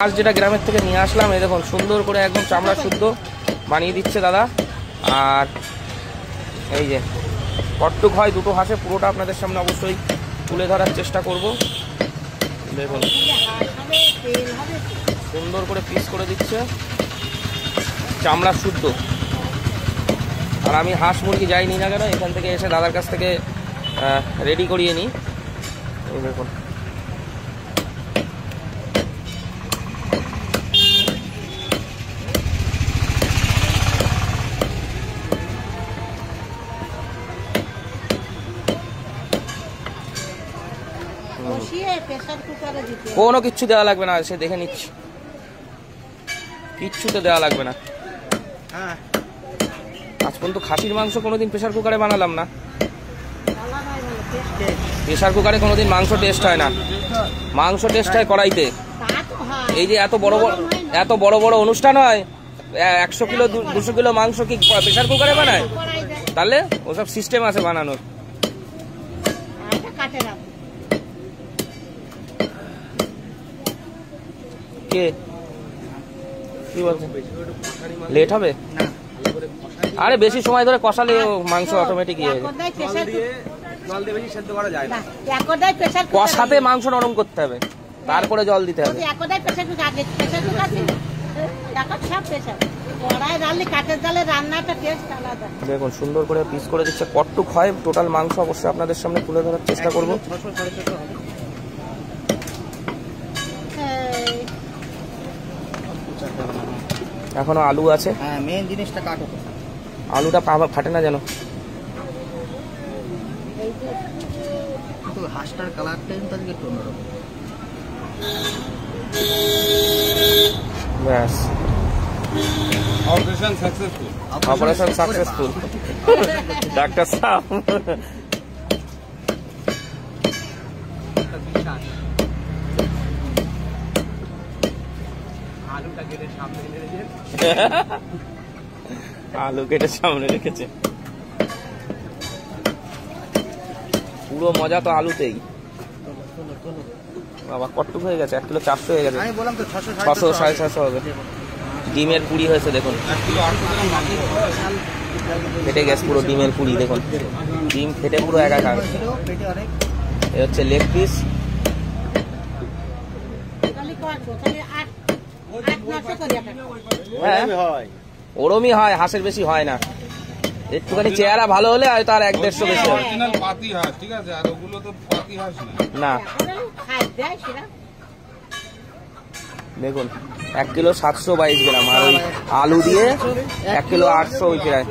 হাঁস যেটা গ্রামের থেকে নিয়ে আসলাম, এই দেখুন সুন্দর করে একদম চামড়া শুদ্ধ বানিয়ে দিচ্ছে দাদা। আর এই যে কটটুক হয় দুটো হাঁসে, পুরোটা আপনাদের সামনে অবশ্যই তুলে ধরার চেষ্টা করব। দেখুন সুন্দর করে পিস করে দিচ্ছে, চামড়া শুদ্ধ। আর আমি হাঁস মুরগি যাইনি না কেন, এখান থেকে এসে দাদার কাছ থেকে রেডি করিয়ে নিই। এই দেখুন কোনো কিচ্ছু দেওয়া লাগবে না, সে দেখে নিচ্ছি, কিচ্ছুতে দেওয়া লাগবে না। আজ পর্যন্ত খাসির মাংস কোনোদিন প্রেসার কুকারে বানালাম না, প্রেসার কুকারে কোনোদিন মাংস টেস্ট হয় না, মাংস টেস্ট হয় কড়াইতে। এই যে এত বড় বড় অনুষ্ঠান হয়, 100 কিলো 200 কিলো মাংস কি প্রেসার কুকারে বানায়? তাহলে ওসব সিস্টেম আছে বানানোর। কে কি বলছেন লেট হবে? আরে বেশি সময় ধরে কষালে মাংস অটোমেটিক ইয়ে হয়ে যায়। কষাতে মাংস নরম করতে হবে, তারপরে জল দিতে হবে। দেখুন সুন্দর করে পিস করে দিচ্ছে, কটটুক হয় টোটাল মাংস অবশ্যই আপনাদের সামনে তুলে ধরার চেষ্টা করব। এখনো আলু আছে, মেন জিনিসটা কাটো, আলুটা ফাটে না যেন। হাঁসটার কালারটা একটু অন্যরকম। ব্যাস, অপারেশন সাকসেসফুল ডাক্তার সাহেব। আলু কেটে সামনে রেখেছে, পুরো মজা তো আলুতেই। বাবা কটটুক হয়ে গেছে, 1 কিলো 400 হয়ে গেছে, 600 650 হবে। ডিমের পুরি হয়েছে দেখুন, ফেটে গেছে পুরো ডিমের পুরি। দেখুন ডিম ফেটে পুরো একাকার। এ হচ্ছে লেগ পিস। ওরমই হয়, হাঁসের বেশি হয় না, একটুখানি চেহারা ভালো হলে হয়তো আর 1-150 বেশি হবে না। দেখুন 1 কিলো 722 গ্রাম, আর ওই আলু দিয়ে 1 কিলো 800 ওই প্রায়।